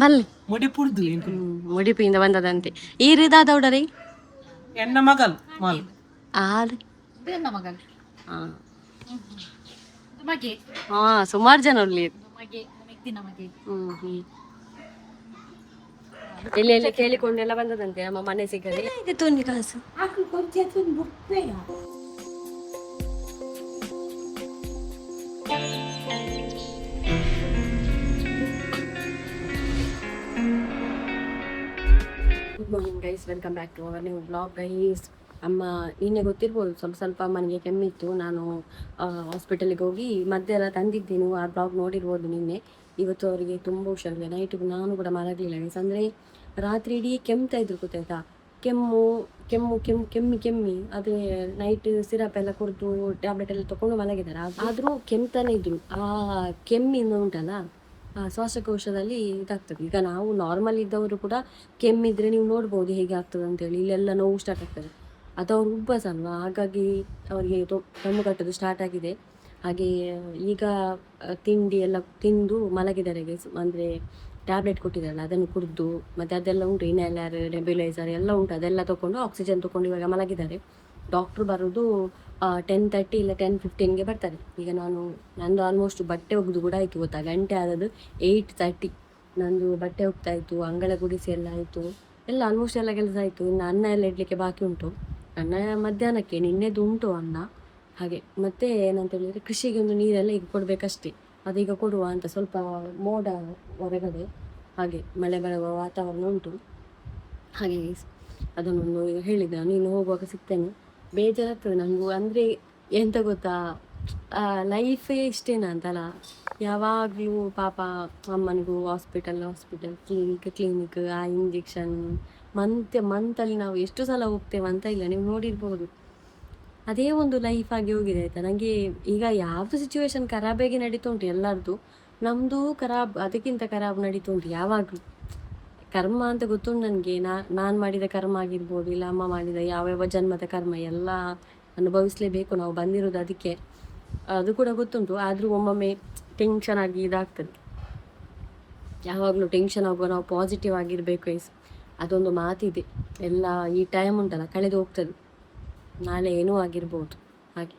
ಬಲ್ಲಿ ಮುಡಿಪುಡ್ದು ಉಡುಪಿಯಿಂದ ಬಂದದಂತೆ ಈ ರೀದಾದೌಡರಿ ಎನ್ನ ಮಗಲ್ ಮಾಲ್ ಆರು ಹಾ ಸುಮಾರು ಜನ ಉರ್ಲಿ ಎಲ್ಲಿ ಎಲ್ಲಿ ಕೇಳಿಕೊಂಡೆಲ್ಲ ಬಂದದಂತೆ ನಮ್ಮ ಮನೆ ಸಿಗದೆ ಇದು ತುನಿ ಕಾಸು good morning guys, welcome back to our new blog guys. ಅಮ್ಮ ನಿನ್ನೆ ಗೊತ್ತಿರ್ಬೋದು ಸ್ವಲ್ಪ ಅಮ್ಮನಿಗೆ ಕೆಮ್ಮಿತ್ತು. ನಾನು ಹಾಸ್ಪಿಟಲಿಗೆ ಹೋಗಿ ಮದ್ದೆಲ್ಲ ತಂದಿದ್ದೀನಿ, ಆ ಬ್ಲಾಗ್ ನೋಡಿರ್ಬೋದು ನಿನ್ನೆ. ಇವತ್ತು ಅವರಿಗೆ ತುಂಬ ಹುಷಾರಿಲ್ಲ. ನೈಟಿಗೆ ನಾನು ಕೂಡ ಮಲಗಲಿಲ್ಲ ಗೈಸ್. ಅಂದರೆ ರಾತ್ರಿ ಇಡೀ ಕೆಮ್ತಾ ಇದ್ರು ಗೊತ್ತಾಯ್ತಾ. ಕೆಮ್ಮಿ ಅದೇ ನೈಟ್ ಸಿರಪ್ ಎಲ್ಲ ಕುಡಿದು ಟ್ಯಾಬ್ಲೆಟ್ ಎಲ್ಲ ತೊಗೊಂಡು ಮಲಗಿದ್ದಾರೆ. ಆದರೂ ಕೆಮ್ತಾನೆ ಇದ್ರು. ಆ ಕೆಮ್ಮಿಂದ ಉಂಟಲ್ಲ ಶ್ವಾಸಕೋಶದಲ್ಲಿ ಇದಾಗ್ತದೆ. ಈಗ ನಾವು ನಾರ್ಮಲ್ ಇದ್ದವರು ಕೂಡ ಕೆಮ್ಮಿದ್ರೆ ನೀವು ನೋಡ್ಬೋದು ಹೇಗೆ ಆಗ್ತದೆ ಅಂತೇಳಿ. ಇಲ್ಲೆಲ್ಲ ನೋವು ಸ್ಟಾರ್ಟ್ ಆಗ್ತದೆ. ಅದು ಅವ್ರು ಉಬ್ಬಸ ಅಲ್ವಾ, ಹಾಗಾಗಿ ಅವರಿಗೆ ದಮ್ಮು ಕಟ್ಟೋದು ಸ್ಟಾರ್ಟ್ ಆಗಿದೆ. ಹಾಗೆ ಈಗ ತಿಂಡಿ ಎಲ್ಲ ತಿಂದು ಮಲಗಿದ್ದಾರೆ. ಅಂದರೆ ಟ್ಯಾಬ್ಲೆಟ್ ಕೊಟ್ಟಿದ್ದಾರಲ್ಲ ಅದನ್ನು ಕುಡಿದು, ಮತ್ತು ಅದೆಲ್ಲ ಉಂಟು, ಇನ್ಹೇಲರ್, ನೆಬ್ಯುಲೈಸರ್ ಎಲ್ಲ ಉಂಟು, ಅದೆಲ್ಲ ತೊಗೊಂಡು ಆಕ್ಸಿಜನ್ ತೊಗೊಂಡು ಇವಾಗ ಮಲಗಿದ್ದಾರೆ. ಡಾಕ್ಟ್ರು ಬರೋದು 10:30 ಇಲ್ಲ 10:15ಗೆ ಬರ್ತಾರೆ. ಈಗ ನಂದು ಆಲ್ಮೋಸ್ಟ್ ಬಟ್ಟೆ ಒಗ್ದು ಕೂಡ ಆಯಿತು ಗೊತ್ತಾ. ಗಂಟೆ ಆದದ್ದು 8:30. ನಂದು ಬಟ್ಟೆ ಹೋಗ್ತಾ ಇತ್ತು, ಅಂಗಳ ಗುಡಿಸಿ ಎಲ್ಲ ಆಯಿತು, ಎಲ್ಲ ಆಲ್ಮೋಸ್ಟ್ ಎಲ್ಲ ಕೆಲಸ ಆಯಿತು. ಇನ್ನು ಅನ್ನ ಎಲ್ಲ ಇಡಲಿಕ್ಕೆ ಬಾಕಿ ಉಂಟು. ಅನ್ನ ಮಧ್ಯಾಹ್ನಕ್ಕೆ, ನಿನ್ನೆದು ಉಂಟು ಅನ್ನ. ಹಾಗೆ ಮತ್ತೆ ಏನಂತ ಹೇಳಿದರೆ ಕೃಷಿಗೆ ಒಂದು ನೀರೆಲ್ಲ ಈಗ ಕೊಡಬೇಕಷ್ಟೇ. ಅದೀಗ ಕೊಡುವ ಅಂತ. ಸ್ವಲ್ಪ ಮೋಡ ಹೊರಗಡೆ, ಹಾಗೆ ಮಳೆ ಬರುವ ವಾತಾವರಣ ಉಂಟು. ಹಾಗೆ ಅದನ್ನೊಂದು ಈಗ ಹೇಳಿದೆ, ನೀನು ಹೋಗುವಾಗ ಸಿಗ್ತೇನೆ. ಬೇಜಾರಾಗ್ತದೆ ನನಗೂ. ಅಂದರೆ ಎಂತ ಗೊತ್ತಾ, ಲೈಫೇ ಇಷ್ಟೇನಾ ಅಂತಲ್ಲ. ಯಾವಾಗಲೂ ಪಾಪ ಅಮ್ಮನಿಗೂ ಹಾಸ್ಪಿಟಲ್, ಕ್ಲಿನಿಕ್, ಆ ಇಂಜೆಕ್ಷನ್, ಮಂತಲ್ಲಿ ನಾವು ಎಷ್ಟು ಸಲ ಹೋಗ್ತೇವೆ ಅಂತ ಇಲ್ಲ, ನೀವು ನೋಡಿರ್ಬೋದು. ಅದೇ ಒಂದು ಲೈಫ್ ಆಗಿ ಹೋಗಿದೆ ಆಯಿತಾ. ನನಗೆ ಈಗ ಯಾವುದು ಸಿಚುವೇಶನ್ ಖರಾಬಾಗಿ ನಡೀತಾ ಉಂಟು ಎಲ್ಲರದ್ದು, ನಮ್ಮದು ಅದಕ್ಕಿಂತ ಖರಾಬ್ ನಡೀತಾ ಉಂಟು ಯಾವಾಗಲೂ. ಕರ್ಮ ಅಂತ ಗೊತ್ತುಂಟು ನನಗೆ. ನಾನು ಮಾಡಿದ ಕರ್ಮ ಆಗಿರ್ಬೋದು, ಇಲ್ಲ ಅಮ್ಮ ಮಾಡಿದ ಯಾವ ಜನ್ಮದ ಕರ್ಮ ಎಲ್ಲ ಅನುಭವಿಸಲೇಬೇಕು ನಾವು, ಬಂದಿರೋದು ಅದಕ್ಕೆ. ಅದು ಕೂಡ ಗೊತ್ತುಂಟು. ಆದರೂ ಒಮ್ಮೊಮ್ಮೆ ಟೆನ್ಷನ್ ಆಗಿ ಇದಾಗ್ತದೆ. ಯಾವಾಗಲೂ ಟೆನ್ಷನ್ ಆಗುವ ನಾವು ಪಾಸಿಟಿವ್ ಆಗಿರಬೇಕು. ಅದೊಂದು ಮಾತಿದೆ. ಎಲ್ಲ ಈ ಟೈಮ್ ಉಂಟಲ್ಲ ಕಳೆದು ಹೋಗ್ತದೆ, ನಾಳೆ ಏನೂ ಆಗಿರ್ಬೋದು. ಹಾಗೆ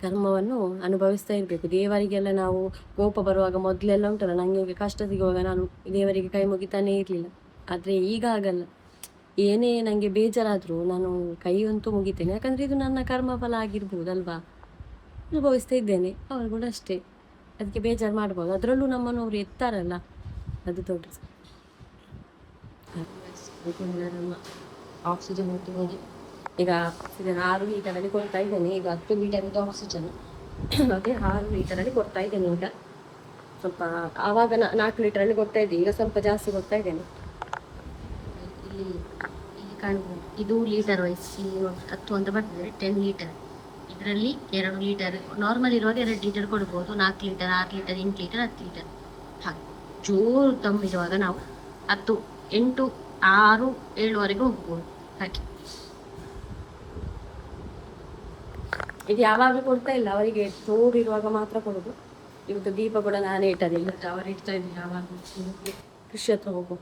ಕರ್ಮವನ್ನು ಅನುಭವಿಸ್ತಾ ಇರಬೇಕು. ದೇವರಿಗೆಲ್ಲ ನಾವು ಕೋಪ ಬರುವಾಗ ಮೊದಲೆಲ್ಲ ಉಂಟಲ್ಲ, ನನಗೆ ಕಷ್ಟ ಸಿಗುವಾಗ ನಾನು ದೇವರಿಗೆ ಕೈ ಮುಗಿತಾನೇ ಇರಲಿಲ್ಲ. ಆದರೆ ಈಗ ಆಗಲ್ಲ. ಏನೇ ನನಗೆ ಬೇಜಾರಾದರೂ ನಾನು ಕೈ ಅಂತೂ ಮುಗಿತೇನೆ. ಯಾಕಂದರೆ ಇದು ನನ್ನ ಕರ್ಮಫಲ ಆಗಿರ್ಬೋದಲ್ವಾ, ಅನುಭವಿಸ್ತಾ ಇದ್ದೇನೆ. ಅವರು ಕೂಡ ಅಷ್ಟೇ, ಅದಕ್ಕೆ ಬೇಜಾರು ಮಾಡ್ಬೋದು. ಅದರಲ್ಲೂ ನಮ್ಮನ್ನು ಅವರು ಎತ್ತಾರಲ್ಲ, ಅದು ದೊಡ್ಡ. ನಮ್ಮ ಆಕ್ಸಿಜನ್ ಹೋಗಿ ಈಗ ಆಕ್ಸಿಜನ್ 6 ಲೀಟರಲ್ಲಿ ಕೊಡ್ತಾ ಇದ್ದೇನೆ. ಈಗ 10 ಲೀಟರ್ ಆಕ್ಸಿಜನ್, ಅದೇ 6 ಲೀಟರಲ್ಲಿ ಕೊಡ್ತಾ ಇದ್ದೇನೆ. ಈಗ ಸ್ವಲ್ಪ ಆವಾಗ 4 ಲೀಟರಲ್ಲಿ ಕೊಡ್ತಾ ಇದ್ದೆ, ಈಗ ಸ್ವಲ್ಪ ಜಾಸ್ತಿ ಕೊಡ್ತಾ ಇದ್ದೇನೆ. ಇಲ್ಲಿ ಕಾಣ್ಬೋದು, ಇದು ಲೀಟರ್ ವೈಸ್. ಇಲ್ಲಿ 10 ಅಂತ ಬರ್ತದೆ, 10 ಲೀಟರ್. ಇದರಲ್ಲಿ 2 ಲೀಟರ್ ನಾರ್ಮಲ್ ಇರುವಾಗ 2 ಲೀಟರ್ ಕೊಡ್ಬೋದು. 4 ಲೀಟರ್, 6 ಲೀಟರ್, 8 ಲೀಟರ್, 10 ಲೀಟರ್. ಹಾಗೆ ಜೋರು ತಂಬಿರುವಾಗ ನಾವು 10, 8, 6, 7ವರೆಗೆ ಹೋಗ್ಬೋದು. ಹಾಗೆ ಇದು ಯಾವಾಗಲೂ ಕೊಡ್ತಾ ಇಲ್ಲ ಅವರಿಗೆ, ಜೋರಿರುವಾಗ ಮಾತ್ರ ಕೊಡೋದು. ಇವತ್ತು ದೀಪ ಕೂಡ ನಾನೇ ಇಟ್ಟದಿಲ್ಲ, ಅವರು ಇಡ್ತಾ ಇದ್ದೀನಿ. ಯಾವಾಗಲೂ ಕೃಷಿ ಹತ್ರ ಹೋಗು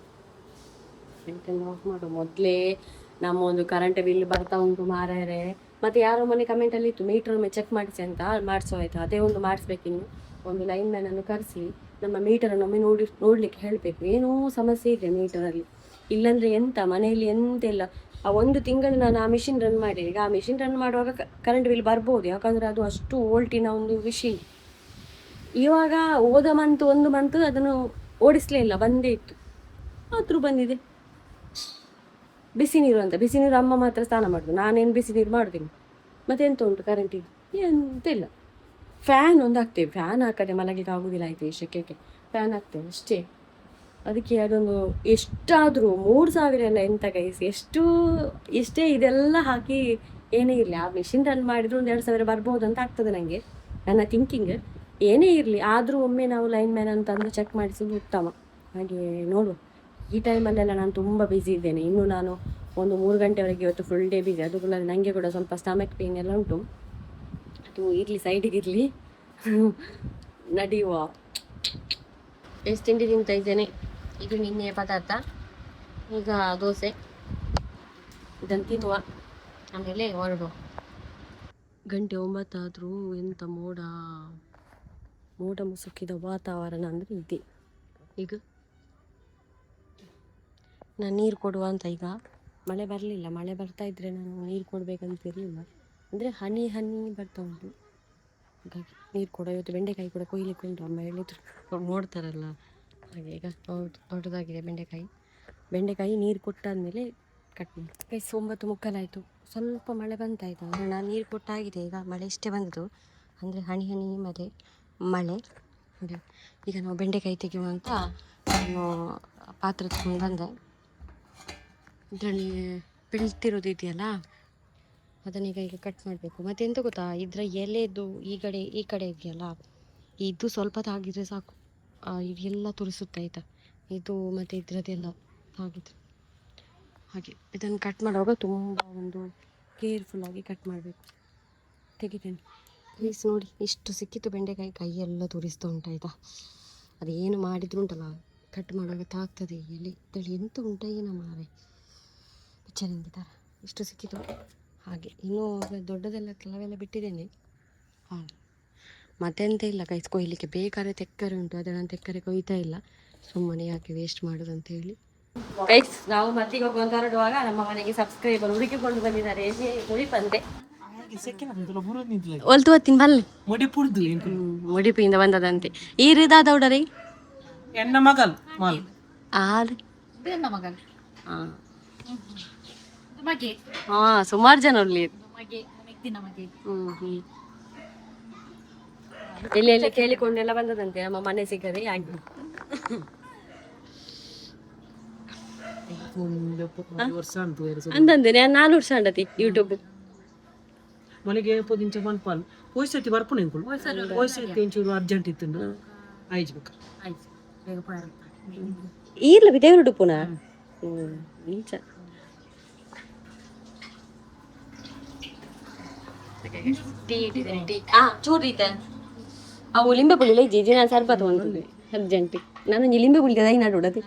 ಆಫ್ ಮಾಡು. ಮೊದಲೇ ನಮ್ಮ ಒಂದು ಕರೆಂಟ್ ಬಿಲ್ ಬರ್ತಾ ಉಂಟು ಮಾರಾಯರೆ. ಮತ್ತು ಯಾರೋ ಮನೆ ಕಮೆಂಟಲ್ಲಿ ಇತ್ತು, ಮೀಟರ್ ಒಮ್ಮೆ ಚೆಕ್ ಮಾಡಿಸಿ ಅಂತ. ಮಾಡಿಸೋ ಆಯಿತು, ಅದೇ ಒಂದು ಮಾಡಿಸ್ಬೇಕಿನ್ನು. ಒಂದು ಲೈನ್ ಮ್ಯಾನನ್ನು ಕರೆಸಿ ನಮ್ಮ ಮೀಟರನ್ನು ಒಮ್ಮೆ ನೋಡಲಿಕ್ಕೆ ಹೇಳಬೇಕು. ಏನೋ ಸಮಸ್ಯೆ ಇದೆ ಮೀಟರಲ್ಲಿ. ಇಲ್ಲಾಂದರೆ ಎಂತ ಮನೆಯಲ್ಲಿ ಎಂತ ಇಲ್ಲ. ಆ 1 ತಿಂಗಳು ನಾನು ಆ ಮಿಷಿನ್ ರನ್ ಮಾಡಿದೆ. ಈಗ ಆ ಮಿಷಿನ್ ರನ್ ಮಾಡುವಾಗ ಕರೆಂಟ್ ಬಿಲ್ ಬರ್ಬೋದು, ಯಾಕಂದರೆ ಅದು ಅಷ್ಟು ವೋಲ್ಟಿನ ಒಂದು ಮಿಷಿನ್. ಇವಾಗ ಹೋದ ಒಂದು ಮಂತ್ ಅದನ್ನು ಓಡಿಸಲೇ ಇಲ್ಲ, ಬಂದೇ ಇತ್ತು. ಆದರೂ ಬಂದಿದೆ. ಬಿಸಿ ನೀರು ಅಮ್ಮ ಮಾತ್ರ ಸ್ನಾನ ಮಾಡೋದು, ನಾನೇನು ಬಿಸಿ ನೀರು ಮಾಡೋದಿಲ್ಲ. ಮತ್ತೆ ಎಂತ ಉಂಟು ಕರೆಂಟಿಗೆ, ಎಂತ ಇಲ್ಲ. ಫ್ಯಾನ್ ಒಂದು ಹಾಕ್ತೇವೆ, ಫ್ಯಾನ್ ಹಾಕದೆ ಮಲಗಲಿಕ್ಕೆ ಆಗೋದಿಲ್ಲ. ಆಯಿತು, ಈ ಶೆಕೆಗೆ ಫ್ಯಾನ್ ಹಾಕ್ತೇವೆ ಅಷ್ಟೇ. ಅದಕ್ಕೆ ಅದೊಂದು ಎಷ್ಟಾದರೂ 3,000 ಎಲ್ಲ ಎಂತ ಗೈಸ್, ಎಷ್ಟೇ ಇದೆಲ್ಲ ಹಾಕಿ ಏನೇ ಇರಲಿ, ಆ ಮಿಷಿನ್ ರನ್ ಮಾಡಿದ್ರು 1,000-2,000 ಬರ್ಬೋದು ಅಂತ ಆಗ್ತದೆ ನನಗೆ, ನನ್ನ ಥಿಂಕಿಂಗ್. ಏನೇ ಇರಲಿ, ಆದರೂ ಒಮ್ಮೆ ನಾವು ಲೈನ್ ಮ್ಯಾನ್ ಅಂತಂದು ಚೆಕ್ ಮಾಡಿಸೋದು ಉತ್ತಮ. ಹಾಗೆ ನೋಡು, ಈ ಟೈಮಲ್ಲೆಲ್ಲ ನಾನು ತುಂಬ ಬ್ಯುಸಿ ಇದ್ದೇನೆ. ಇನ್ನು ನಾನು ಒಂದು 3 ಗಂಟೆವರೆಗೆ ಇವತ್ತು ಫುಲ್ ಡೇ ಬ್ಯುಸಿ. ಅದು ಕೂಡ ನನಗೆ ಕೂಡ ಸ್ವಲ್ಪ ಸ್ಟಮಕ್ ಪೇನ್ ಎಲ್ಲ ಉಂಟು. ಅದು ಇರಲಿ, ಸೈಡಿಗೆ ಇರಲಿ, ನಡೆಯುವ. ಎಷ್ಟು ತಿಂಡಿ ತಿಂತಾ ಇದ್ದೇನೆ. ಇದು ನಿನ್ನೆ ಪದಾರ್ಥ, ಈಗ ದೋಸೆ. ಇದನ್ನು ತಿನ್ನುವ, ಆಮೇಲೆ ಹೊರಡುವ. ಗಂಟೆ 9 ಆದರೂ ಎಂಥ ಮೋಡ ಮುಸುಕಿದ ವಾತಾವರಣ ಅಂದರೆ ಇದೆ. ಈಗ ನಾನು ನೀರು ಕೊಡುವ ಅಂತ, ಈಗ ಮಳೆ ಬರಲಿಲ್ಲ. ಮಳೆ ಬರ್ತಾ ಇದ್ದರೆ ನಾನು ನೀರು ಕೊಡಬೇಕಂತ ಇರಲಿಲ್ಲ. ಅಂದರೆ ಹನಿ ಬರ್ತಾ ಉಂಟು, ಹಾಗಾಗಿ ನೀರು ಕೊಡೋ. ಇವತ್ತು ಬೆಂಡೆಕಾಯಿ ಕೂಡ ಕೊಯ್ಲಿಕ್ಕೆ ಉಂಟು. ಅಮ್ಮ ಹೇಳಿದ್ರು, ನೋಡ್ತಾರಲ್ಲ ಹಾಗೆ. ಈಗ ದೊಡ್ಡದಾಗಿದೆ ಬೆಂಡೆಕಾಯಿ ನೀರು ಕೊಟ್ಟಾದ್ಮೇಲೆ ಕಟ್ ಮಾಡಿ. ಕೈ 9:15 ಆಯಿತು. ಸ್ವಲ್ಪ ಮಳೆ ಬಂತಾಯಿತು. ನಾನು ನೀರು ಕೊಟ್ಟಾಗಿದೆ. ಈಗ ಮಳೆ ಇಷ್ಟೇ ಬಂದದ್ದು, ಅಂದರೆ ಹನಿ ಮಳೆ. ಈಗ ನಾವು ಬೆಂಡೆಕಾಯಿ ತೆಗೆಯುವಂತ ನಾನು ಪಾತ್ರೆ ತಗೊಂಡು ಬಂದೆ. ಇದರಲ್ಲಿ ಬೆಳ್ತಿರೋದು ಇದೆಯಲ್ಲ, ಅದನ್ನೀಗ ಕಟ್ ಮಾಡಬೇಕು. ಮತ್ತು ಎಂತ ಗೊತ್ತಾ, ಇದರ ಎಲೆದು ಈ ಕಡೆ ಇದೆಯಲ್ಲ, ಇದು ಸ್ವಲ್ಪ ತಾಗಿದ್ರೆ ಸಾಕು, ಇದೆಲ್ಲ ತುರಿಸುತ್ತೆ ಆಯಿತಾ. ಇದು ಮತ್ತು ಇದರದ್ದೆಲ್ಲ ತಾಗಿದ್ರೆ ಹಾಗೆ. ಇದನ್ನು ಕಟ್ ಮಾಡುವಾಗ ತುಂಬ ಒಂದು ಕೇರ್ಫುಲ್ಲಾಗಿ ಕಟ್ ಮಾಡಬೇಕು. ತೆಗಿತೇನೆ ಪ್ಲೀಸ್. ನೋಡಿ ಇಷ್ಟು ಸಿಕ್ಕಿತ್ತು ಬೆಂಡೆಕಾಯಿ, ಕೈಯೆಲ್ಲ ತುರಿಸ್ತಾ ಉಂಟಾಯ್ತಾ. ಅದೇನು ಮಾಡಿದ್ರು ಉಂಟಲ್ಲ, ಕಟ್ ಮಾಡುವಾಗ ತಾಗ್ತದೆ. ಎಲೆ ತಳಿ ಎಂತ ಉಂಟ ಏನೋ ಮಾರೆ, ಪಿಚ್ಚರಿಂಗ್ ಥರ. ಇಷ್ಟು ಸಿಕ್ಕಿತು ಹಾಗೆ. ಇನ್ನೂ ದೊಡ್ಡದೆಲ್ಲ ಕೆಲವೆಲ್ಲ ಬಿಟ್ಟಿದ್ದೇನೆ ಹಾಗೆ. ಮತ್ತೆಂತ ಇಲ್ಲ ಗೈಸ್, ಕೊಯ್ಲಿಕ್ಕೆ ಬೇಕಾದ್ರೆ ತೆಕ್ಕರೆ ಉಂಟು, ಅದನ್ನು ತೆಕ್ಕರೆ ಕೊಯ್ತಾ ಇಲ್ಲ. ಸುಮ್ಮನೆ ಯಾಕೆ ವೇಸ್ಟ್ ಮಾಡೋದು ಅಂತ ಹೇಳಿ ಗೈಸ್. ನಾವು ಮತ್ತಿಗೆ ಹೋಗುವಂತ ಹೊರಡುವಾಗ ನಮ್ಮ ಮನೆಗೆ ಸಬ್ಸ್ಕ್ರೈಬರ್ ಹುಡುಕಿಕೊಂಡು ಬಂದಿದ್ದಾರೆ. ಮುಡಿಪಂತೆ ಒಲ್ತು ಹೊತ್ತಿನ ಬಲ್ಲಿ ಮುಡಿಪಿಯಿಂದ ಬಂದದಂತೆ. ಈ ರೀದಾದೌಡರಿ ಎನ್ನ ಮಗಲ್ ಮಾಲ್ ಸುಮಾರು ಜನ ಅಲ್ಲಿ ಎಲ್ಲಿ ಕೇಳಿಕೊಂಡೆಲ್ಲ ಬಂದದಂತೆ. ನಮ್ಮ ಮನೆ ಸಿಗದೆ ಆಗಿ ಅಂದಂದೆ ನಾನು ವರ್ಷ ಅಂಡತಿ ಯೂಟ್ಯೂಬ್ ಮನೆಗೆ ಪೊದಿಂಚ ಮನ್ಪಾಲ್ ಹೋಯ್ಸತಿ ಬರ್ಪುಣ ಹೋಯ್ಸತಿ ಒಂಚೂರು ಅರ್ಜೆಂಟ್ ಇತ್ತು ಆಯ್ಜ್ಬೇಕು. ಈರ್ಲ ದೇವರು ಪುನ ನಿಂಚ ಚೂರಿತ ಅವು ಲಿಂಬೆ ಪುಳಿ ಜೀಜಿ ನಾನು ಸ್ವಲ್ಪ ತಗೊಂಡು ಅರ್ಜೆಂಟ್. ನಾನು ಲಿಂಬೆ ಪುಳಿಗೆ ದೈ ನಾಡೋಡದು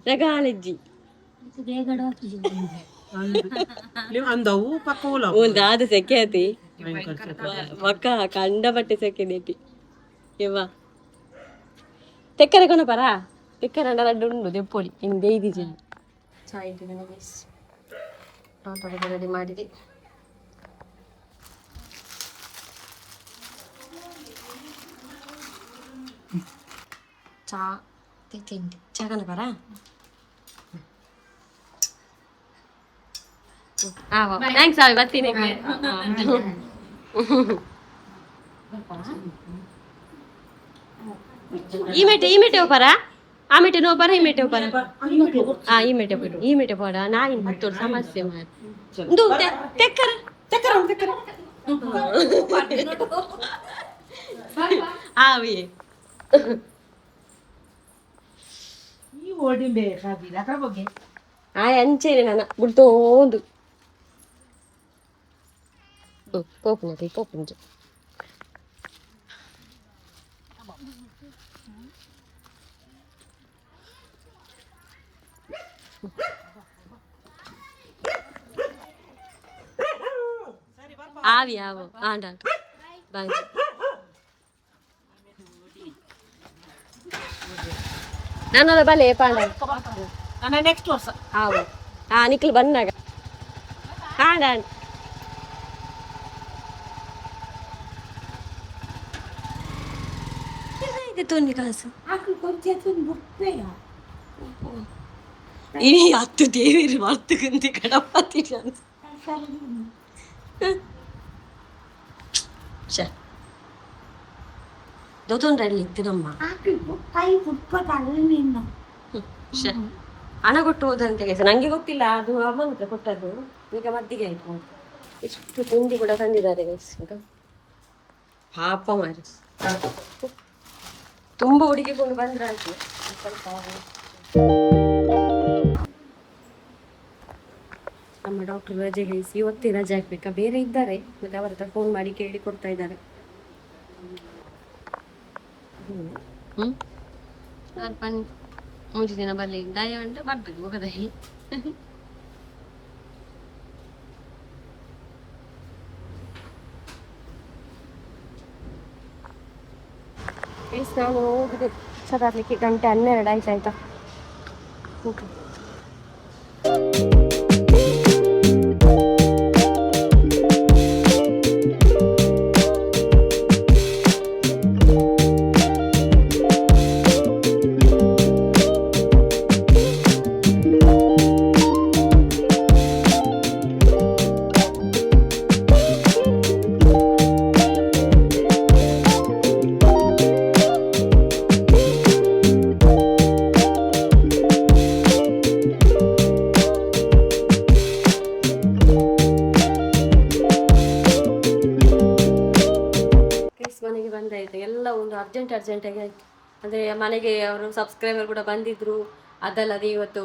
ರಗಾಲಜ್ಜಿ ಅಂದವು ಪಕ್ಕ ಅದು ಸೆಕೆ ಆತಿ ಮಕ್ಕ ಕಂಡ ಬಟ್ಟೆ ಸೆಕೆ ದೇಟಿ ಇವ ತೆಕ್ಕರೆ ಕೊನ ಪರ ತೆಕ್ಕರೆ ಲಡ್ಡು ಉಂಡು ದೆಪ್ಪೊಳಿ ಇನ್ನು ಬೇಯ್ದಿ ಜನ ಚಾಯ್ ರೆಡಿ ಮಾಡಿದೆ. ಚಾ ತಿಂಡಿ ಚಾಗನ ಬರ ಥ್ಯಾಂಕ್ಸ್ ಆಗಿ ಬರ್ತೀನಿ. ಈ ಮೇಟೆ ಹೋಪಾರ ಆ ಮೇಟೆ ನೋ ಬರ ಈ ಮೇಟೆ ಹೋಪಾರ ಈ ಮೇಟೆ ಪೋಡ ನಾಯಿ ಮತ್ತೋಡು ಸಮಸ್ಯೆ ಆವಿ ಅಂಚೇನೆ ನಾನು ಬಿಡ್ತೋಂದು ಪೋಪುಂಜು ಆವಿ ಆವು ಆಂಡ ಬಾಯ್. ನನ್ನದ ಬಲೆ ಪಾಂಡ ನೆಕ್ಸ್ಟ್ ವರ್ಷ ಆವು ನಿಕ್ಲು ಬಂದಾಗ ಆಂಡ ತೊಂದಿ ಕಾಸು ಇನಿ ಹತ್ತು ದೇವಿರು ಮರ್ತುಕಂತಿ ಗಣಪತಿ ದೊತ್ತೊಂಡ್ರಲ್ಲಿ ಇತ್ತಿನಮ್ಮ ಹಣ ಕೊಟ್ಟು ಹೋದಂತೆ ಕೆಲಸ ನಂಗೆ ಗೊತ್ತಿಲ್ಲ. ಅದು ಅಮ್ಮ ಹತ್ರ ಕೊಟ್ಟದ್ದು. ಈಗ ಮದ್ದಿಗೆ ಆಯ್ತು. ಎಷ್ಟು ತಿಂಡಿ ಕೂಡ ತಂದಿದ್ದಾರೆ ಗೈಸ್. ಈಗ ಪಾಪ ಮಾರಿ ತುಂಬ ಹುಡುಗಿಕೊಂಡು ಬಂದ್ರೆ ಆಯ್ತು. ಸ್ವಲ್ಪ ನಮ್ಮ ಡಾಕ್ಟರ್ ರಜೆ ಹೇಳಿಸಿ ಇವತ್ತೇ ರಜೆ ಹಾಕ್ಬೇಕಾ, ಬೇರೆ ಇದ್ದಾರೆ ಮತ್ತೆ ಅವರ ಹತ್ರ ಫೋನ್ ಮಾಡಿ ಕೇಳಿ ಕೊಡ್ತಾ ಇದ್ದಾರೆ. ಹ್ಞೂ ನಾನು ಮುಂಚೆ ದಿನ ಬರಲಿ ದಯ ಉಂಟು ಬರ್ಬೇಕು ಹೋಗದಹಿ ನಾನು ಹೋಗಿದೆ ತರಲಿಕ್ಕೆ 1:12 ಆಯ್ತಾಯ್ತಾ. ಓಕೆ ಮನೆಗೆ ಬಂದಾಯ್ತು. ಎಲ್ಲ ಒಂದು ಅರ್ಜೆಂಟಾಗಿ ಆಯಿತು. ಅಂದರೆ ಮನೆಗೆ ಅವರು ಸಬ್ಸ್ಕ್ರೈಬರ್ ಕೂಡ ಬಂದಿದ್ದರು. ಅದಲ್ಲದೆ ಇವತ್ತು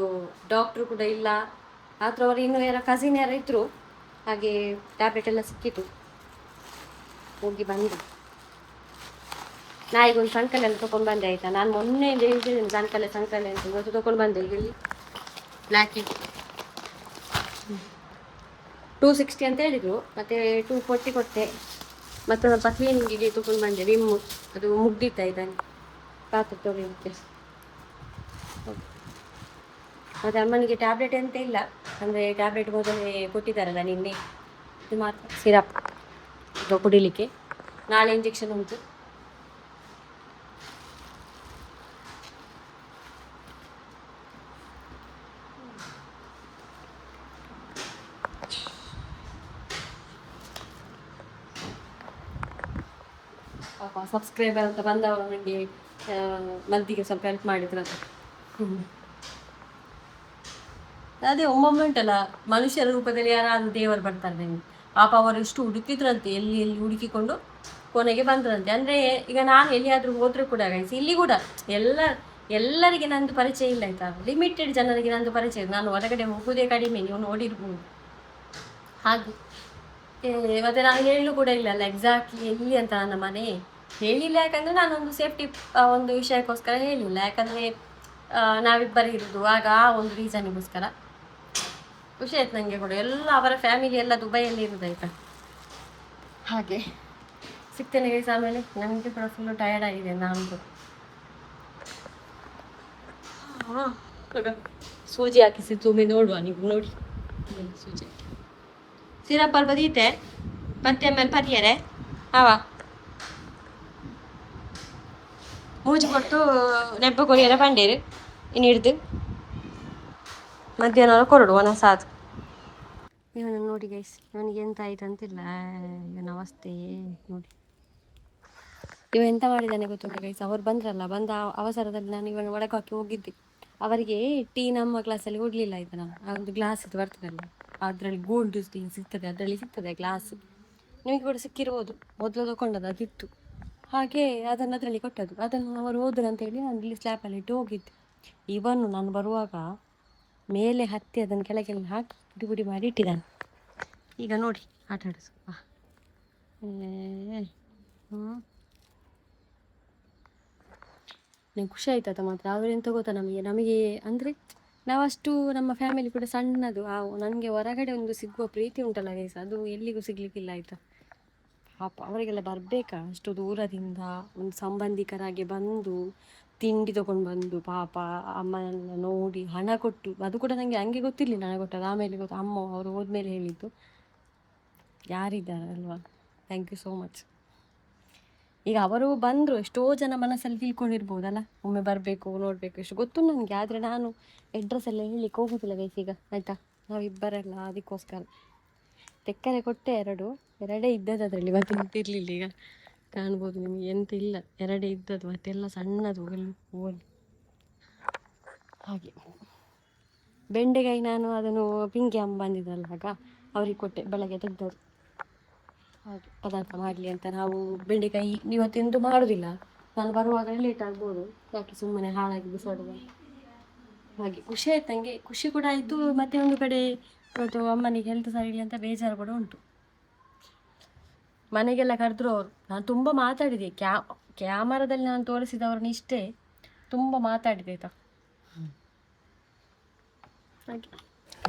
ಡಾಕ್ಟ್ರು ಕೂಡ ಇಲ್ಲ. ಆದರೂ ಅವರು ಇನ್ನೂ ಯಾರೋ ಕಸಿನ್ ಯಾರೋ ಇದ್ದರು. ಹಾಗೆ ಟ್ಯಾಬ್ಲೆಟ್ ಎಲ್ಲ ಸಿಕ್ಕಿತು, ಹೋಗಿ ಬಂದು ನಾಯಿಗೊಂದು ಸಂಕಲೆ ಎಲ್ಲ ತೊಗೊಂಡು ಬಂದೆ ಆಯಿತಾ. ನಾನು ಮೊನ್ನೆ ಹೇಳ್ತಿದ್ದೀನಿ ಸಂಕಲೆ ಅಂತ, ಇವತ್ತು ತೊಗೊಂಡು ಬಂದೆ. ಇಲ್ಲಿ ಬ್ಲ್ಯಾಕ್ 260 ಅಂತ ಹೇಳಿದರು, ಮತ್ತು 240 ಕೊಟ್ಟೆ. ಮತ್ತು ಸ್ವಲ್ಪ ಕ್ಲೀನಿಂಗಿಗೆ ತೊಗೊಂಡು ಬಂದೆ ವಿಮ್ಮು, ಅದು ಮುಗ್ದಿತ್ತಾಯ್ತಾ ಪಾತ್ರೆ ತೊಗೊಳ್ಳಿಕ್ಕೆ. ಮತ್ತು ಅಮ್ಮನಿಗೆ ಟ್ಯಾಬ್ಲೆಟ್ ಎಂತ ಇಲ್ಲ, ಅಂದರೆ ಟ್ಯಾಬ್ಲೆಟ್ ಮೊದಲೇ ಕೊಟ್ಟಿದ್ದಾರಲ್ಲ ನಿನ್ನೆ, ಇದು ಮಾತ್ರ ಸಿರಪ್ ಕುಡಿಲಿಕ್ಕೆ. ನಾಳೆ ಇಂಜೆಕ್ಷನ್ ಉಂಟು. ಪಾಪ ಸಬ್ಸ್ಕ್ರೈಬರ್ ಅಂತ ಬಂದವರು ನನಗೆ ಮದ್ದಿಗೆ ಸ್ವಲ್ಪ ಹೆಲ್ಪ್ ಮಾಡಿದ್ರು ಅಂತ. ಅದೇ ಒಮ್ಮೊಮ್ಮೆ ಉಂಟಲ್ಲ, ಮನುಷ್ಯರ ರೂಪದಲ್ಲಿ ಯಾರಾದರೂ ದೇವರು ಬರ್ತಾರೆ ನನಗೆ. ಪಾಪ ಅವರು ಎಷ್ಟು ಹುಡುಕಿದ್ರಂತೆ, ಎಲ್ಲಿ ಎಲ್ಲಿ ಹುಡುಕಿಕೊಂಡು ಕೊನೆಗೆ ಬಂದ್ರಂತೆ. ಅಂದರೆ ಈಗ ನಾನು ಎಲ್ಲಿಯಾದರೂ ಹೋದರೂ ಕೂಡ ಗೈಸ್, ಇಲ್ಲಿ ಕೂಡ ಎಲ್ಲರಿಗೆ ನಂದು ಪರಿಚಯ ಇಲ್ಲ ಆಯಿತಾ. ಲಿಮಿಟೆಡ್ ಜನರಿಗೆ ನಂದು ಪರಿಚಯ. ನಾನು ಹೊರಗಡೆ ಹೋಗೋದೇ ಕಡಿಮೆ, ನೀವು ನೋಡಿರ್ಬೋದು. ಹಾಗೆ ಮತ್ತು ನಾನು ಹೇಳಲು ಕೂಡ ಇಲ್ಲ ಅಲ್ಲ ಎಕ್ಸಾಕ್ಟ್ಲಿ ಎಲ್ಲಿ ಅಂತ. ನನ್ನ ಮನೆ ಹೇಳಿಲ್ಲ, ಯಾಕಂದರೆ ನಾನೊಂದು ಸೇಫ್ಟಿ ಒಂದು ವಿಷಯಕ್ಕೋಸ್ಕರ ಹೇಳಿಲ್ಲ. ಯಾಕಂದರೆ ನಾವಿಬ್ಬರು ಇರೋದು ಆಗ ಆ ಒಂದು ರೀಸನಿಗೋಸ್ಕರ. ಖುಷಿ ಆಯ್ತು ನನಗೆ ಕೂಡ. ಎಲ್ಲ ಅವರ ಫ್ಯಾಮಿಲಿ ಎಲ್ಲ ದುಬೈಯಲ್ಲಿ ಇರೋದಾಯ್ತಾ. ಹಾಗೆ ಸಿಗ್ತೇನೆ ಗೈಸ್ ಆಮೇಲೆ. ನನಗೆ ಕೂಡ ಫುಲ್ಲು ಟಯರ್ಡ್ ಆಗಿದೆ. ನಾನು ಸೂಜಿ ಹಾಕಿಸಿ ತುಂಬಿ ನೋಡುವ, ನೀವು ನೋಡಿ ಸೂಜಿ ಹಾಕಿ ಸಿರಪ್ ಅಲ್ಪ ದೀತೆ 10 ml ಪರಿಯರೆ ಅವ ಮೂಜಿ ಕೊಟ್ಟು ನೆಬ್ಬ ಕೊರಿಯರ ಬಂಡೇರು ಇನ್ನು ಹಿಡ್ದು ಮಧ್ಯಾಹ್ನ ಕೊರಡು ಒನ ಸಾದು. ಇವನ ನೋಡಿ ಗೈಸ್, ನನಗೆ ಎಂತ ಆಯ್ತು ಅಂತಿಲ್ಲ ಇವನ ಅವಸ್ಥೆ ನೋಡಿ. ಇವ ಎಂತ ಮಾಡಿದ್ದಾನೆ ಗೊತ್ತುಂಟು ಗೈಸ್. ಅವ್ರು ಬಂದ ಅವಸರದಲ್ಲಿ ನಾನು ಇವನ ಒಳಗೆ ಹಾಕಿ ಹೋಗಿದ್ದೆ. ಅವರಿಗೆ ಟೀ ನಮ್ಮ ಗ್ಲಾಸಲ್ಲಿ ಕೊಡಲಿಲ್ಲ ಆಯ್ತಾ. ನಾನು ಆ ಒಂದು ಗ್ಲಾಸ್ ಇದು ಬರ್ತದಲ್ಲ, ಅದರಲ್ಲಿ ಗೋಲ್ಡ್ ಸಿಗ್ತದೆ, ಅದರಲ್ಲಿ ಸಿಗ್ತದೆ ಗ್ಲಾಸ್. ನಿಮಗೆ ಕೂಡ ಸಿಕ್ಕಿರ್ಬೋದು, ಮೊದಲು ತೊಗೊಂಡದ್ದು ಅದಿತ್ತು. ಹಾಗೆ ಅದನ್ನು ಅದರಲ್ಲಿ ಕೊಟ್ಟದ್ದು. ಅದನ್ನು ಅವರು ಹೋದ್ರು ಅಂತೇಳಿ ನಾನು ಇಲ್ಲಿ ಸ್ಲ್ಯಾಪಲ್ಲಿ ಇಟ್ಟು ಹೋಗಿದ್ದೆ. ಇವನು ನಾನು ಬರುವಾಗ ಮೇಲೆ ಹತ್ತಿ ಅದನ್ನು ಕೆಳಗೆಲ್ಲ ಹಾಕಿ ಪುಡಿ ಪುಡಿ ಮಾಡಿ ಇಟ್ಟಿದ್ದಾನೆ. ಈಗ ನೋಡಿ ಆಟ ಆಡಿಸು. ನಂಗೆ ಖುಷಿ ಆಯ್ತದ ಮಾತ್ರ. ಅವರೆಂತ ಗೊತ್ತಾ, ನಮಗೆ ಅಂದರೆ ನಾವಷ್ಟು ನಮ್ಮ ಫ್ಯಾಮಿಲಿ ಕೂಡ ಸಣ್ಣದು. ನನಗೆ ಹೊರಗಡೆ ಒಂದು ಸಿಗುವ ಪ್ರೀತಿ ಉಂಟಲ್ಲ ಗೈಸ್, ಅದು ಎಲ್ಲಿಗೂ ಸಿಗ್ಲಿಕ್ಕಿಲ್ಲ ಆಯಿತಾ. ಪಾಪ ಅವರಿಗೆಲ್ಲ ಬರಬೇಕಾ ಅಷ್ಟು ದೂರದಿಂದ, ಒಂದು ಸಂಬಂಧಿಕರಾಗಿ ಬಂದು ತಿಂಡಿ ತೊಗೊಂಡು ಬಂದು ಪಾಪ ಅಮ್ಮನ ನೋಡಿ ಹಣ ಕೊಟ್ಟು. ಅದು ಕೂಡ ನನಗೆ ಹಂಗೆ ಗೊತ್ತಿರಲಿಲ್ಲ ಹಣ ಕೊಟ್ಟದ್ದು. ಆಮೇಲೆ ಗೊತ್ತು, ಅಮ್ಮ ಅವರು ಹೋದ್ಮೇಲೆ ಹೇಳಿದ್ದು. ಯಾರಿದ್ದಾರೆ ಥ್ಯಾಂಕ್ ಯು ಸೋ ಮಚ್. ಈಗ ಅವರು ಬಂದರು, ಎಷ್ಟೋ ಜನ ಮನಸ್ಸಲ್ಲಿ ತಿಳ್ಕೊಂಡಿರ್ಬೋದಲ್ಲ, ಒಮ್ಮೆ ಬರಬೇಕು ನೋಡಬೇಕು ಎಷ್ಟು ಗೊತ್ತು ನನಗೆ. ಆದರೆ ನಾನು ಅಡ್ರೆಸ್ ಎಲ್ಲ ಹೇಳಲಿಕ್ಕೆ ಹೋಗೋದಿಲ್ಲ ಗೈಸ್ ಈಗ ಆಯಿತಾ. ನಾವಿಬ್ಬರೆಲ್ಲ ಅದಕ್ಕೋಸ್ಕರ ತೆಕ್ಕರೆ ಕೊಟ್ಟೆ, ಎರಡೇ ಇದ್ದದ್ದು ಅದರಲ್ಲಿ, ಮತ್ತೆ ಇರಲಿಲ್ಲ. ಈಗ ಕಾಣ್ಬೋದು ನಿಮಗೆ, ಎಂತ ಇಲ್ಲ, ಎರಡೇ ಇದ್ದದ್ದು, ಮತ್ತೆಲ್ಲ ಸಣ್ಣದು ಓಲಿ. ಹಾಗೆ ಬೆಂಡೆಕಾಯಿ ನಾನು ಅದನ್ನು ಪಿಂಕಿ ಅಮ್ಮ ಬಂದಿದ್ದಲ್ಲ ಆಗ ಅವ್ರಿಗೆ ಕೊಟ್ಟೆ, ಬೆಳಗ್ಗೆ ತೆಗ್ದದ್ದು. ಹಾಗೆ ಪದಾರ್ಥ ಮಾಡಲಿ ಅಂತ. ನಾವು ಬೆಂಡೆಕಾಯಿ ಇವತ್ತೆಂದು ಮಾಡೋದಿಲ್ಲ, ನಾನು ಬರುವಾಗ ಲೇಟ್ ಆಗ್ಬೋದು, ಯಾಕೆ ಸುಮ್ಮನೆ ಹಾಳಾಗಿ ಬಿಸಾಡುವ. ಹಾಗೆ ಖುಷಿ ಆಯ್ತು ನನಗೆ, ಖುಷಿ ಕೂಡ ಆಯಿತು. ಮತ್ತು ಒಂದು ಕಡೆ ಇವತ್ತು ಅಮ್ಮನಿಗೆ ಹೆಲ್ತ್ ಸರಿ ಇಲ್ಲ ಅಂತ ಬೇಜಾರು ಕೂಡ ಉಂಟು. ಮನೆಗೆಲ್ಲ ಕರೆದ್ರು ಅವರು. ನಾನು ತುಂಬ ಮಾತಾಡಿದೆ, ಕ್ಯಾಮರಾದಲ್ಲಿ ನಾನು ತೋರಿಸಿದವ್ರನ್ನ ಇಷ್ಟೇ, ತುಂಬ ಮಾತಾಡಿದೆ ಆಯ್ತಾ. ಹಾಗೆ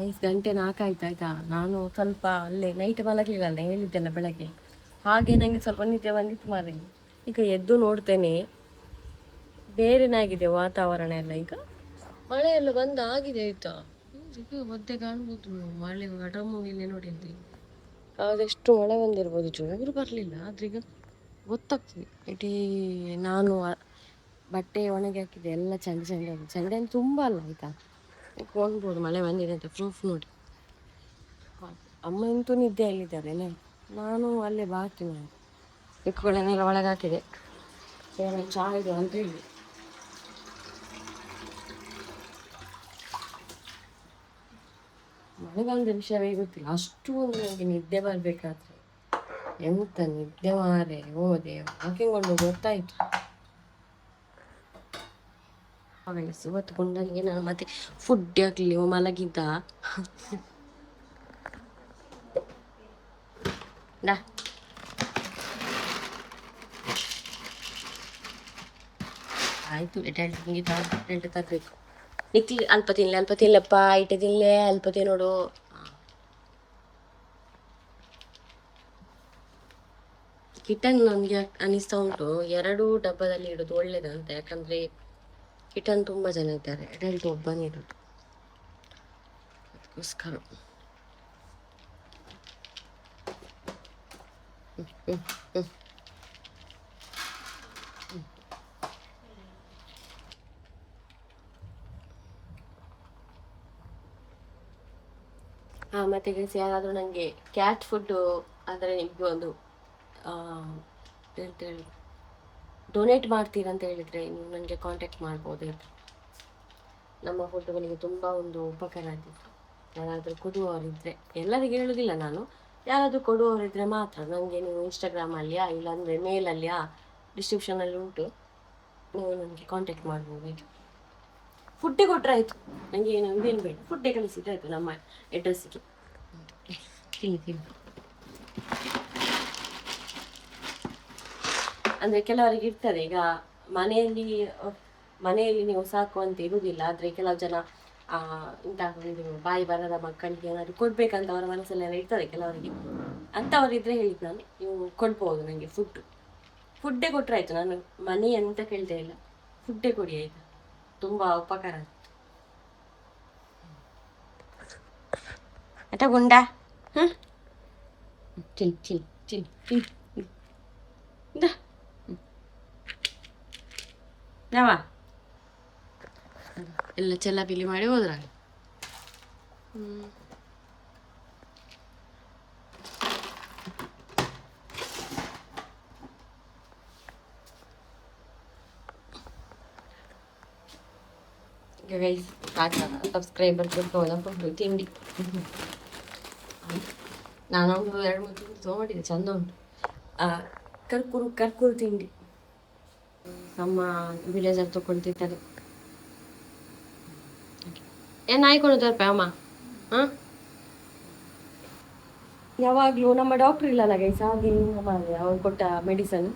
5:04 ಆಯ್ತಾ. ನಾನು ಸ್ವಲ್ಪ ಅಲ್ಲೇ ನೈಟ್ ಮಲಗಲಿಲ್ಲ, ಹೇಳಿದ್ದೆಲ್ಲ ಬೆಳಗ್ಗೆ. ಹಾಗೆ ನನಗೆ ಸ್ವಲ್ಪ ನಿದ್ದೆ ಬಂದಿತ್ತು ಮಾರೆ. ಈಗ ಎದ್ದು ನೋಡ್ತೇನೆ, ಬೇರೆನೇ ಆಗಿದೆ ವಾತಾವರಣ ಎಲ್ಲ. ಈಗ ಮಳೆ ಎಲ್ಲ ಬಂದು ಆಗಿದೆ ಆಯ್ತಾ. ಈಗ ಒದ್ದೆ ಕಾಣ್ಬೋದು, ಮಳೆ ಗಡಮುಗಿಲೆ ನೋಡಿದ್ರಿ. ಅದೆಷ್ಟು ಮಳೆ ಬಂದಿರ್ಬೋದು, ಜೋರು ಬರಲಿಲ್ಲ. ಆದ್ರೆ ಈಗ ಗೊತ್ತಾಗ್ತದೆ ಇಡೀ. ನಾನು ಬಟ್ಟೆ ಒಣಗಿ ಹಾಕಿದೆ ಎಲ್ಲ ಚಂಡಿ ಚಂಡಿ ಆಗಿದೆ. ಚಂಡಿ ಅಂದ್ರೆ ತುಂಬ ಅಲ್ಲ ಆಯ್ತಾ, ಕಾಣ್ಬೋದು ಮಳೆ ಬಂದಿದೆ ಅಂತ ಪ್ರೂಫ್ ನೋಡಿ. ಅಮ್ಮ ಅಂತೂ ನಿದ್ದೆಯಲ್ಲಿದ್ದಾರೆ, ನಾನು ಅಲ್ಲೇ ಬಾಕಿ ಮಾಡಿ ಇಟ್ಕೊಳ್ಳೇನೆಲ್ಲ ಒಳಗೆ ಹಾಕಿದೆ. ಚಹಾ ಇದು ಅಂತ ಹೇಳಿ ಮಳೆ ಬಂದ ವಿಷಯವೇ ಗೊತ್ತಿಲ್ಲ. ಅಷ್ಟು ಒಂದು ನನಗೆ ನಿದ್ದೆ ಬರಬೇಕಾದ್ರೆ ಎಂತ ನಿದ್ದೆ ಮಾರೆ. ಹೋದೆ ವಾಕಿಂಗ್ ಕೊಂಡು ಗೊತ್ತಾಯ್ತು. ಇವತ್ತು ಗುಂಡನಿಗೆ ನಾನು ಮತ್ತೆ ಫುಡ್ ಹಾಕ್ಲಿ ಮಲಗಿದ್ದ. ಆಯ್ತು, ಟೆಂಟ್ ತರಬೇಕು. ನಿಕ್ಲಿ ಅಲ್ಪ ತಿನ್ಲಪ್ಪ, ಇಟ್ಟೆ ತಿನ್ಲೆ ಅಲ್ಪ ತಿನ್ನೋಡು. ಕಿಟನ್ ನನಗೆ ಅನಿಸ್ತಾ ಉಂಟು 2 ಡಬ್ಬದಲ್ಲಿ ಇಡೋದು ಒಳ್ಳೇದಂತ. ಯಾಕಂದ್ರೆ ಕಿಟನ್ ತುಂಬ ಜನ ಇದ್ದಾರೆ, ಅಡಲ್ಟ್ ಒಬ್ಬನೇ ಇರೋದು, ಅದಕ್ಕೋಸ್ಕರ. ಮತ್ತೆ ಯಾರಾದರೂ ನನಗೆ ಕ್ಯಾಟ್ ಫುಡ್ ಅಂದರೆ ನಿಮಗೆ ಒಂದು ಎಂತ ಹೇಳಿ ಡೊನೇಟ್ ಮಾಡ್ತೀರಂತ ಹೇಳಿದರೆ ನೀವು ನನಗೆ ಕಾಂಟ್ಯಾಕ್ಟ್ ಮಾಡ್ಬೋದು. ನಮ್ಮ ಫುಡ್ಗಳಿಗೆ ತುಂಬ ಒಂದು ಉಪಕಾರ ಆಗ್ತಿತ್ತು. ಯಾರಾದರೂ ಕೊಡುವವರಿದ್ದರೆ, ಎಲ್ಲರಿಗೆ ಹೇಳೋದಿಲ್ಲ ನಾನು, ಯಾರಾದರೂ ಕೊಡುವವರಿದ್ದರೆ ಮಾತ್ರ ನನಗೆ ನೀವು ಇನ್ಸ್ಟಾಗ್ರಾಮಲ್ಲಿಯಾ ಇಲ್ಲಾಂದರೆ ಮೇಲಲ್ಲಿಯಾ ಡಿಸ್ಕ್ರಿಪ್ಷನಲ್ಲಿ ಉಂಟು, ನೀವು ನನಗೆ ಕಾಂಟ್ಯಾಕ್ಟ್ ಮಾಡ್ಬೋದು. ಫುಡ್ಡೇ ಕೊಟ್ಟರೆ ಆಯಿತು, ನನಗೆ ಏನು ಇದೇನು ಬೇಡ, ಫುಡ್ಡೇ ಕಳಿಸಿದ್ರೆ ಆಯಿತು ನಮ್ಮ ಅಡ್ರೆಸ್ಸಿಗೆ. ತಿನ್ನಿ ಅಂದರೆ ಕೆಲವರಿಗೆ ಇರ್ತದೆ, ಈಗ ಮನೆಯಲ್ಲಿ ನೀವು ಸಾಕುವಂತ ಇರುವುದಿಲ್ಲ. ಆದರೆ ಕೆಲವು ಜನ ಇಂಥ ಒಂದು ಬಾಯಿ ಬರದ ಮಕ್ಕಳಿಗೆ ಏನಾದರೂ ಕೊಡ್ಬೇಕಂತ ಅವರ ಮನಸ್ಸಲ್ಲೆಲ್ಲ ಇರ್ತದೆ ಕೆಲವರಿಗೆ. ಅಂಥವರಿದ್ರೆ ಹೇಳಿದ್ದು ನಾನು, ನೀವು ಕೊಡ್ಬೋದು ನನಗೆ ಫುಡ್ಡೇ ಕೊಟ್ಟರೆ ಆಯಿತು. ನಾನು ಮನಿ ಅಂತ ಕೇಳ್ತಾ ಇಲ್ಲ, ಫುಡ್ಡೇ ಕೊಡಿ ಆಯಿತಾ, ತುಂಬ ಉಪಕಾರ ಆಯಿತು. ಆಯ್ತಾ ಗುಂಡ? ಚಿಲ್ ಯಾವ ಎಲ್ಲ ಚೆಲ್ಲಾಪಿಲ್ಲಿ ಮಾಡಿ ಹೋದ್ರ. ಸಬ್ಸ್ಕ್ರೈಬರ್ ತಿಂಡಿ ನಾನೊಂದು 2-3 ತಿಂಡಿ ತೊಗೊಂಡಿದ್ದೆ, ಚಂದ ಉಂಟು. ಕರ್ಕೂರು ತಿಂಡಿ ನಮ್ಮ ವಿಲೇಜಲ್ಲಿ ತಗೊಳ್ತಿರ್ತಾರೆ. ಏನು ಆಯ್ಕೊಳ್ಳೋದಪ್ಪ ಅಮ್ಮ. ಯಾವಾಗಲೂ ನಮ್ಮ ಡಾಕ್ಟ್ರ್ ಇಲ್ಲಲ್ಲ ಗೈಸ್, ಹಾಗೆ ಮಾಡಿ ಅವ್ರು ಕೊಟ್ಟ ಮೆಡಿಸನ್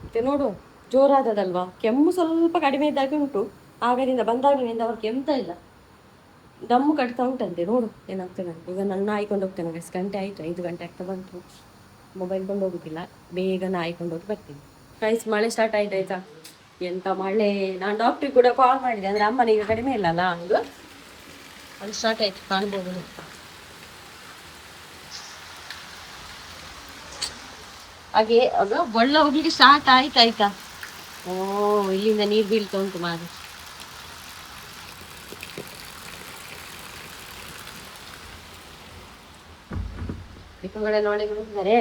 ಮತ್ತೆ ನೋಡು ಜೋರಾದದಲ್ವಾ. ಕೆಮ್ಮು ಸ್ವಲ್ಪ ಕಡಿಮೆ ಇದ್ದಾಗೆ ಉಂಟು, ಆಗದಿಂದ ಬಂದಾಗಲಿಂದ ಅವ್ರು ಕೆಮ್ತಾ ಇಲ್ಲ, ದಮ್ಮು ಕಟ್ತಾ ಉಂಟಂತೆ. ನೋಡು ಏನಾಗ್ತದೆ. ಈಗ ನನ್ನ ಆಯ್ಕೊಂಡು ಹೋಗ್ತೇನೆ ಗೈಸ್, ಗಂಟೆ ಆಯಿತು, 5 ಗಂಟೆ ಆಗ್ತಾ ಬಂತು. ಮೊಬೈಲ್ ಕೊಂಡು ಹೋಗೋದಿಲ್ಲ, ಬೇಗ ಆಯ್ಕೊಂಡು ಹೋಗಿ ಬರ್ತೀನಿ ಗೈಸ್. ಮಳೆ ಸ್ಟಾರ್ಟ್ ಆಯ್ತು ಆಯ್ತಾ. ಎಂತ ಮಳೆ. ನಾನು ಡಾಕ್ಟ್ರಿಗೆ ಕೂಡ ಕಾಲ್ ಮಾಡಿದೆ, ಅಂದರೆ ಅಮ್ಮನಿಗೆ ಕಡಿಮೆ ಇಲ್ಲಲ್ಲ, ಹಂಗೆ ಅದು ಸ್ಟಾರ್ಟ್ ಆಯ್ತು ಕಾಣ್ಬೋದು. ಹಾಗೆ ಆಗ ಒಳ್ಳ ಹೋಗ್ಲಿಕ್ಕೆ ಸ್ಟಾರ್ಟ್ ಆಯ್ತಾ. ಓ ಇಲ್ಲಿಂದ ನೀರು ಬೀಳ್ತಾ ಉಂಟು ಮಾರಿ. ನೋಡಿದ್ದಾರೆ.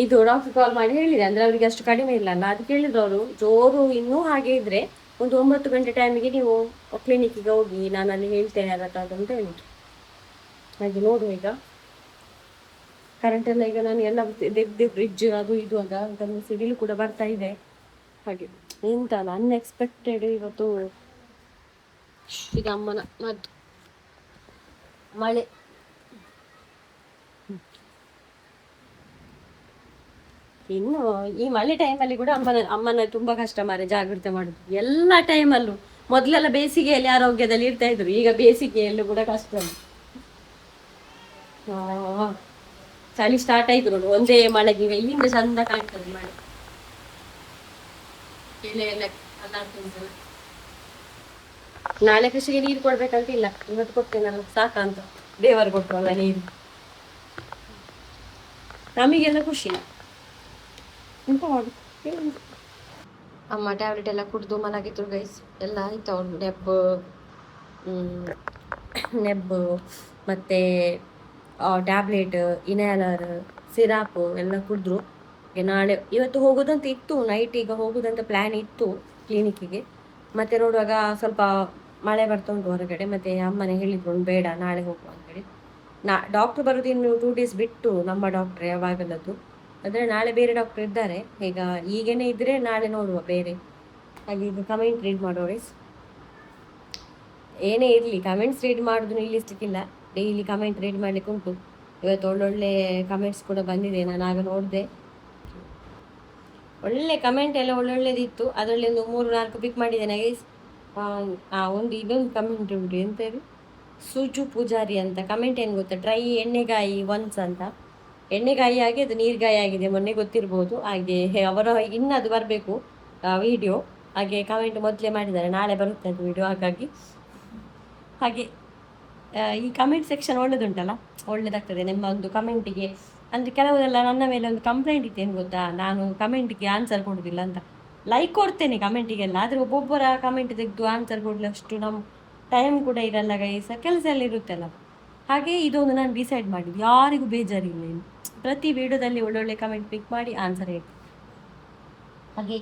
ಇದು ಡಾಕ್ಟರ್ ಕಾಲ್ ಮಾಡಿ ಹೇಳಿದೆ, ಅಂದ್ರೆ ಅವರಿಗೆ ಅಷ್ಟು ಕಡಿಮೆ ಇಲ್ಲಲ್ಲ, ಅದಕ್ಕೆ ಹೇಳಿದ್ರು ಅವರು, ಜೋರು ಇನ್ನೂ ಹಾಗೆ ಇದ್ರೆ ಒಂದು 9 ಗಂಟೆ ಟೈಮಿಗೆ ನೀವು ಕ್ಲಿನಿಕ್ಕಿಗೆ ಹೋಗಿ, ನಾನು ಅಲ್ಲಿ ಹೇಳ್ತೇನೆ ಅದಕ್ಕೆ ಅಂತ ಹೇಳಿದ್ರು. ಹಾಗೆ ನೋಡುವ. ಈಗ ಕರೆಂಟ್ ಎಲ್ಲ ಈಗ ನಾನು ಎಲ್ಲ ಫ್ರಿಡ್ಜ್ ಅದು ಇದು ಅಂತ ಸಿಡಿಲು ಕೂಡ ಬರ್ತಾ ಇದೆ. ಹಾಗೆ ಎಂತ ಅನ್ಎಕ್ಸ್ಪೆಕ್ಟೆಡ್ ಇವತ್ತು ಈಗ ಅಮ್ಮನ ಮದ್ದು ಮಳೆ. ಇನ್ನು ಈ ಮಳೆ ಟೈಮಲ್ಲಿ ಕೂಡ ಅಮ್ಮನ ತುಂಬಾ ಕಷ್ಟ ಮಾರೆ ಜಾಗ್ರತೆ ಮಾಡುದು ಎಲ್ಲ ಟೈಮಲ್ಲೂ. ಮೊದ್ಲೆಲ್ಲ ಬೇಸಿಗೆಯಲ್ಲಿ ಆರೋಗ್ಯದಲ್ಲಿ ಇರ್ತಾ ಇದ್ರು, ಈಗ ಬೇಸಿಗೆಯಲ್ಲೂ ಕೂಡ ಕಷ್ಟ. ಚಳಿ ಸ್ಟಾರ್ಟ್ ಆಯ್ತು ನೋಡು, ಒಂದೇ ಮಳೆಗೆ ಇಲ್ಲಿಂದ ಚಂದ ಕಾಣ್ತದೆ ಮಳೆ. ಎಲೆ ಎಲ್ಲ ಅಲ್ಲಾಡ್ತಿರ್ತದೆ. ನಾಳೆ ಕೃಷಿಗೆ ನೀರು ಕೊಡ್ಬೇಕಂತ ಇಲ್ಲ, ಇವತ್ತು ಕೊಡ್ತೇನಲ್ಲ ಸಾಕಂತ, ದೇವರು ಕೊಟ್ರಲ್ಲ ನೀರು, ನಮಗೆಲ್ಲ ಖುಷಿ. ಎಂತ ಮಾಡು. ಅಮ್ಮ ಟ್ಯಾಬ್ಲೆಟ್ ಎಲ್ಲ ಕುಡಿದು ಮಲಗಿದ್ರು ಗೈಸ್, ಎಲ್ಲ ಆಯ್ತು ಅವ್ರು ನೆಬ್ಬು ಮತ್ತು ಟ್ಯಾಬ್ಲೆಟ್, ಇನ್ಹೇಲರ್, ಸಿರಾಪು ಎಲ್ಲ ಕುಡಿದ್ರು. ನಾಳೆ ಇವತ್ತು ಹೋಗೋದಂತ ಇತ್ತು, ನೈಟ್ ಈಗ ಹೋಗೋದಂತ ಪ್ಲ್ಯಾನ್ ಇತ್ತು ಕ್ಲಿನಿಕ್ಕಿಗೆ. ಮತ್ತು ನೋಡುವಾಗ ಸ್ವಲ್ಪ ಮಳೆ ಬರ್ತಾ ಉಂಟು ಹೊರಗಡೆ, ಮತ್ತು ಅಮ್ಮನೇ ಹೇಳಿದ್ರು ಬೇಡ ನಾಳೆ ಹೋಗುವ ಅಂತೇಳಿ. ಡಾಕ್ಟ್ರು ಬರೋದು ಇನ್ನು 2 days ಬಿಟ್ಟು, ನಮ್ಮ ಡಾಕ್ಟ್ರೇ ಯಾವಾಗಲದ್ದು. ಅಂದರೆ ನಾಳೆ ಬೇರೆ ಡಾಕ್ಟರ್ ಇದ್ದಾರೆ, ಈಗ ಈಗೇನೆ ಇದ್ದರೆ ನಾಳೆ ನೋಡುವ ಬೇರೆ. ಹಾಗೆ ಈಗ ಕಮೆಂಟ್ ರೀಡ್ ಮಾಡುವ ಗೈಸ್. ಏನೇ ಇರಲಿ ಕಮೆಂಟ್ಸ್ ರೀಡ್ ಮಾಡೋದು ನಿಲ್ಲಿಸ್ಲಿಕ್ಕಿಲ್ಲ, ಡೈಲಿ ಕಮೆಂಟ್ ರೀಡ್ ಮಾಡಲಿಕ್ಕೆ ಉಂಟು. ಇವತ್ತು ಒಳ್ಳೊಳ್ಳೆ ಕಮೆಂಟ್ಸ್ ಕೂಡ ಬಂದಿದೆ, ನಾನು ಆಗ ನೋಡಿದೆ. ಒಳ್ಳೆ ಕಮೆಂಟ್ ಎಲ್ಲ ಒಳ್ಳೊಳ್ಳೆದಿತ್ತು, ಅದರಲ್ಲಿ ಒಂದು 3-4 ಪಿಕ್ ಮಾಡಿದ್ದೇನೆ ಗೈಸ್. ಇದೊಂದು ಕಮೆಂಟ್ ಉಂಟು, ಎಂತ ಇದು ಸುಜು ಪೂಜಾರಿ ಅಂತ ಕಮೆಂಟ್. ಏನು ಗೊತ್ತಾ, ಟ್ರೈ ಎಣ್ಣೆಗಾಯಿ ಒನ್ಸ್ ಅಂತ. ಎಣ್ಣೆಗಾಯಿ ಆಗಿ ಅದು ನೀರ್ಗಾಯಿ ಆಗಿದೆ, ಮೊನ್ನೆ ಗೊತ್ತಿರ್ಬೋದು. ಹಾಗೆ ಅವರ ಇನ್ನದು ಬರಬೇಕು ವಿಡಿಯೋ, ಹಾಗೆ ಕಮೆಂಟ್ ಮೊದಲೇ ಮಾಡಿದ್ದಾರೆ, ನಾಳೆ ಬರುತ್ತೆ ಅದು ವಿಡಿಯೋ. ಹಾಗೆ ಈ ಕಮೆಂಟ್ ಸೆಕ್ಷನ್ ಒಳ್ಳೇದುಂಟಲ್ಲ, ಒಳ್ಳೇದಾಗ್ತದೆ ನಿಮ್ಮ ಒಂದು ಕಮೆಂಟಿಗೆ. ಅಂದರೆ ಕೆಲವರೆಲ್ಲ ನನ್ನ ಮೇಲೆ ಒಂದು ಕಂಪ್ಲೇಂಟ್ ಇತ್ತು, ಏನು ಗೊತ್ತಾ, ನಾನು ಕಮೆಂಟಿಗೆ ಆನ್ಸರ್ ಕೊಡೋದಿಲ್ಲ ಅಂತ. ಲೈಕ್ ಕೊಡ್ತೇನೆ ಕಮೆಂಟಿಗೆಲ್ಲ, ಆದರೆ ಒಬ್ಬೊಬ್ಬರ ಕಮೆಂಟ್ ತೆಗೆದು ಆನ್ಸರ್ ಕೊಡಲಿ ಅಷ್ಟು ನಮ್ಮ ಟೈಮ್ ಕೂಡ ಇರಲ್ಲ ಗೈಸ್, ಕೆಲಸ ಎಲ್ಲ ಇರುತ್ತಲ್ಲ. ಹಾಗೆ ಇದೊಂದು ನಾನು ಡಿಸೈಡ್ ಮಾಡಿದ್ದು, ಯಾರಿಗೂ ಬೇಜಾರಿಲ್ಲ, ಇನ್ನು ಪ್ರತಿ ವಿಡಿಯೋದಲ್ಲಿ ಒಳ್ಳೊಳ್ಳೆ ಕಮೆಂಟ್ ಪಿಕ್ ಮಾಡಿ ಆನ್ಸರ್ ಹೇಳಿ. ಹಾಗೆ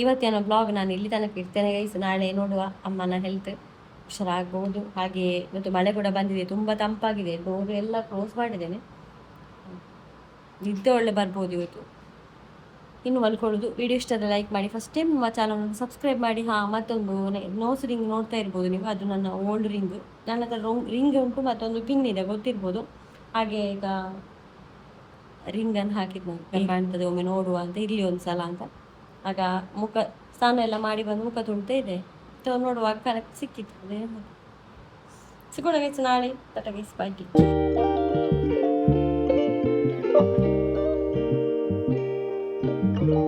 ಇವತ್ತೇನೋ ಬ್ಲಾಗ್ ನಾನು ಇಲ್ಲಿ ತನಕ ಇರ್ತೇನೆ ಗೈಸ್. ನಾಳೆ ನೋಡುವ ಅಮ್ಮನ ಹೆಲ್ತ್ ಹುಷಾರಾಗ್ಬೋದು. ಹಾಗೆ ಇವತ್ತು ಮಳೆ ಕೂಡ ಬಂದಿದೆ, ತುಂಬ ತಂಪಾಗಿದೆ, ಡೋರ್ ಎಲ್ಲ ಕ್ಲೋಸ್ ಮಾಡಿದ್ದೇನೆ, ನಿದ್ದೆ ಒಳ್ಳೆ ಬರ್ಬೋದು ಇವತ್ತು. ಇನ್ನು ಮಲ್ಕೊಳ್ಳೋದು. ವಿಡಿಯೋ ಇಷ್ಟದ ಲೈಕ್ ಮಾಡಿ, ಫಸ್ಟ್ ಟೈಮ್ ನಮ್ಮ ಚಾನಲನ್ನು ಸಬ್ಸ್ಕ್ರೈಬ್ ಮಾಡಿ. ಮತ್ತೊಂದು ನೋಸ್ ರಿಂಗ್ ನೋಡ್ತಾ ಇರ್ಬೋದು ನೀವು, ಅದು ನನ್ನ ಓಲ್ಡ್ ರಿಂಗ್. ನನ್ನ ಹತ್ರ ರಿಂಗ್ ಉಂಟು, ಮತ್ತೊಂದು ಪಿನ್ ಇದೆ ಗೊತ್ತಿರ್ಬೋದು. ಹಾಗೆ ಈಗ ರಿಂಗನ್ನು ಹಾಕಿದ್ದು ನಾನು, ಕಾಣ್ತದೆ ಒಮ್ಮೆ ನೋಡುವ ಅಂತ, ಇಲ್ಲಿ ಒಂದು ಸಲ ಅಂತ. ಆಗ ಮುಖ ಸ್ನಾನ ಎಲ್ಲ ಮಾಡಿ ಬಂದು ಮುಖ ತುಳ್ತಾ ಇದೆ, ನೋಡುವಾಗ ಕರೆಕ್ಟ್ ಸಿಕ್ಕಿತ್ತು. ಸಿಗೋಣ ಗೈಸ್ ನಾಳೆ. ಟಾಟಾ ಗೈಸ್, ಬಾಯ್.